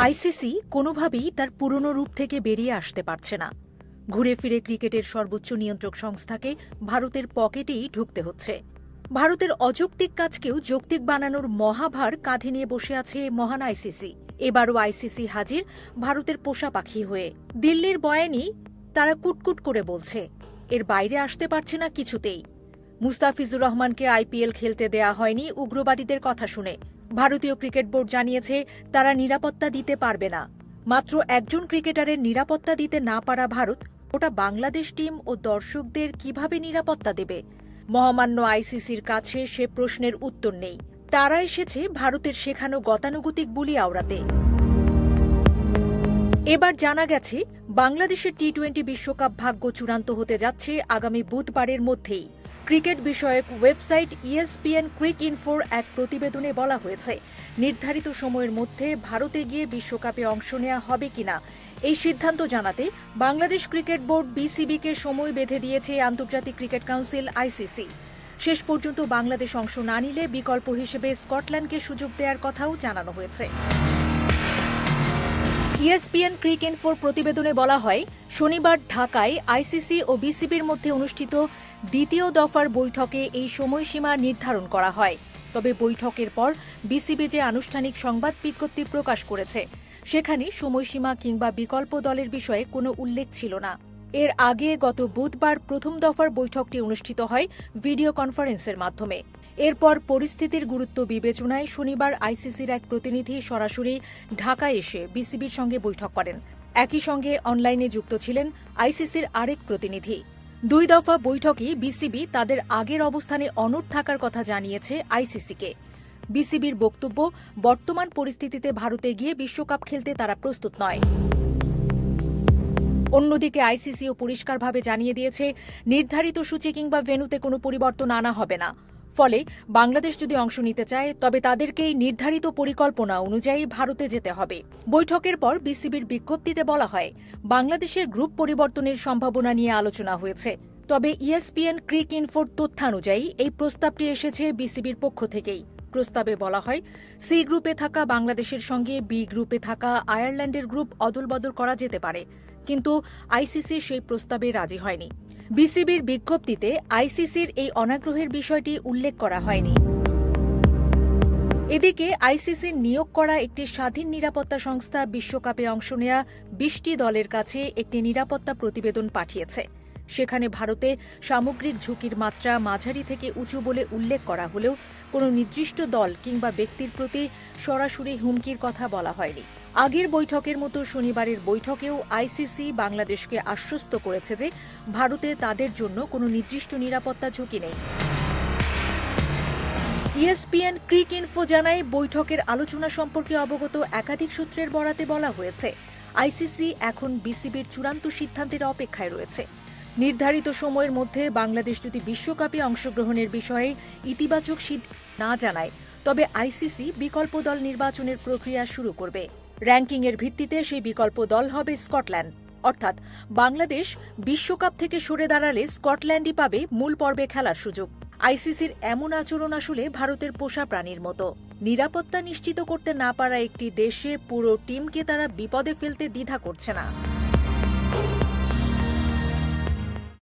ICC কোনোভাবেই তার পুরনো রূপ থেকে বেরিয়ে আসতে পারছে না। ঘুরে ফিরে ক্রিকেটের সর্বোচ্চ নিয়ন্ত্রক সংস্থাকে ভারতের পকেটেই ঢুকতে হচ্ছে। ভারতের অযৌক্তিক কাজকেও যৌক্তিক বানানোর মহাভার কাঁধে নিয়ে বসে আছে মহান আইসিসি। এবারও আইসিসি হাজির ভারতের পোষা পাখি হয়ে। দিল্লির বয়ানি তারা কুটকুট করে বলছে, এর বাইরে আসতে পারছে না কিছুতেই। মুস্তাফিজুর রহমানকে আইপিএল খেলতে দেয়া হয়নি উগ্রবাদীদের কথা শুনে। ভারতীয় ক্রিকেট বোর্ড জানিয়েছে তারা নিরাপত্তা দিতে পারবে না। মাত্র একজন ক্রিকেটারের নিরাপত্তা দিতে না পারা ভারত ওটা বাংলাদেশ টিম ও দর্শকদের কিভাবে নিরাপত্তা দেবে? মহামান্য আইসিসির কাছে সে প্রশ্নের উত্তর নেই। তারা এসেছে ভারতের শেখানো গতানুগতিক বুলি আওড়াতে। এবার জানা গেছে বাংলাদেশের টি-20 বিশ্বকাপ ভাগ্য চূড়ান্ত হতে যাচ্ছে আগামী বুধবারের মধ্যেই। ক্রিকেট বিষয়ক ওয়েবসাইট ESPN ক্রিকইনফোর এক প্রতিবেদনে বলা হয়েছে, নির্ধারিত সময়ের মধ্যে ভারতে গিয়ে বিশ্বকাপে অংশ নেওয়া হবে কিনা এই সিদ্ধান্ত জানাতে বাংলাদেশ ক্রিকেট বোর্ড BCB-কে সময় বেঁধে দিয়েছে আন্তর্জাতিক ক্রিকেট কাউন্সিল ICC। শেষ পর্যন্ত বাংলাদেশ অংশ না নিলে বিকল্প হিসেবে স্কটল্যান্ডকে সুযোগ দেওয়ার কথাও জানানো হয়েছে। ESPN ক্রিকইনফোর প্রতিবেদনে বলা হয়, শনিবার ঢাকায় আইসিসি ও বিসিবির মধ্যে অনুষ্ঠিত দ্বিতীয় দফার বৈঠকে এই সময়সীমা নির্ধারণ করা হয়। তবে বৈঠকের পর বিসিবি যে আনুষ্ঠানিক সংবাদ বিজ্ঞপ্তি প্রকাশ করেছে, সেখানে সময়সীমা কিংবা বিকল্প দলের বিষয়ে কোনো উল্লেখ ছিল না। এর আগে গত বুধবার প্রথম দফার বৈঠকটি অনুষ্ঠিত হয় ভিডিও কনফারেন্সের মাধ্যমে। এরপর পরিস্থিতির গুরুত্ব বিবেচনায় শনিবার আইসিসির এক প্রতিনিধি সরাসরি ঢাকায় এসে বিসিবির সঙ্গে বৈঠক করেন। একই সঙ্গে অনলাইনে যুক্ত ছিলেন আইসিসির আরেক প্রতিনিধি। দুই দফা বৈঠকেই বিসিবি তাদের আগের অবস্থানে অনড় থাকার কথা জানিয়েছে আইসিসিকে। বিসিবির বক্তব্য, বর্তমান পরিস্থিতিতে ভারতে গিয়ে বিশ্বকাপ খেলতে তারা প্রস্তুত নয়। অন্যদিকে আইসিসিও পরিষ্কারভাবে জানিয়ে দিয়েছে, নির্ধারিত সূচি কিংবা ভেন্যুতে কোনো পরিবর্তন আনা হবে না। ফলে বাংলাদেশ যদি অংশ নিতে চায় তবে তাদেরকেই নির্ধারিত পরিকল্পনা অনুযায়ী ভারতে যেতে হবে। বৈঠকের পর বিসিবির বিজ্ঞপ্তিতে বলা হয়, বাংলাদেশের গ্রুপ পরিবর্তনের সম্ভাবনা নিয়ে আলোচনা হয়েছে। তবে ESPN ক্রিকইনফোর তথ্যানুযায়ী এই প্রস্তাবটি এসেছে বিসিবির পক্ষ থেকেই। প্রস্তাবে বলা হয়, সি গ্রুপে থাকা বাংলাদেশের সঙ্গে বি গ্রুপে থাকা আয়ারল্যান্ডের গ্রুপ অদলবদল করা যেতে পারে, কিন্তু আইসিসি সেই প্রস্তাবে রাজি হয়নি। বিসিবির বিজ্ঞপ্তিতে আইসিসির এই অনাগ্রহের বিষয়টি উল্লেখ করা হয়নি। এদিকে আইসিসির নিয়োগ করা একটি স্বাধীন নিরাপত্তা সংস্থা বিশ্বকাপে অংশ নেয়া 20টি দলের কাছে একটি নিরাপত্তা প্রতিবেদন পাঠিয়েছে। সেখানে ভারতে সামগ্রিক ঝুঁকির মাত্রা মাঝারি থেকে উঁচু বলে উল্লেখ করা হলেও কোনো নির্দিষ্ট দল কিংবা ব্যক্তির প্রতি সরাসরি হুমকির কথা বলা হয়নি। আগের বৈঠকের মতো শনিবারের বৈঠকেও আইসিসি বাংলাদেশকে আশ্বস্ত করেছে যে ভারতে তাদের জন্য কোনো নির্দিষ্ট নিরাপত্তা ঝুঁকি নেই। ESPN ক্রিকইনফো জানায়, বৈঠকের আলোচনা সম্পর্কে অবগত একাধিক সূত্রের বরাতে বলা হয়েছে, আইসিসি এখন বিসিবির চূড়ান্ত সিদ্ধান্তের অপেক্ষায় রয়েছে। নির্ধারিত সময়ের মধ্যে বাংলাদেশ যদি বিশ্বকাপে অংশগ্রহণের বিষয়ে ইতিবাচক সিদ্ধান্ত না জানায় তবে আইসিসি বিকল্প দল নির্বাচনের প্রক্রিয়া শুরু করবে। র্যাঙ্কিংয়ের ভিত্তিতে সেই বিকল্প দল হবে স্কটল্যান্ড। অর্থাৎ বাংলাদেশ বিশ্বকাপ থেকে সরে দাঁড়ালে স্কটল্যান্ডই পাবে মূল পর্বে খেলার সুযোগ। আইসিসির এমন আচরণ আসলে ভারতের পোষা প্রাণীর মতো। নিরাপত্তা নিশ্চিত করতে না পারা একটি দেশে পুরো টিমকে তারা বিপদে ফেলতে দ্বিধা করছে না।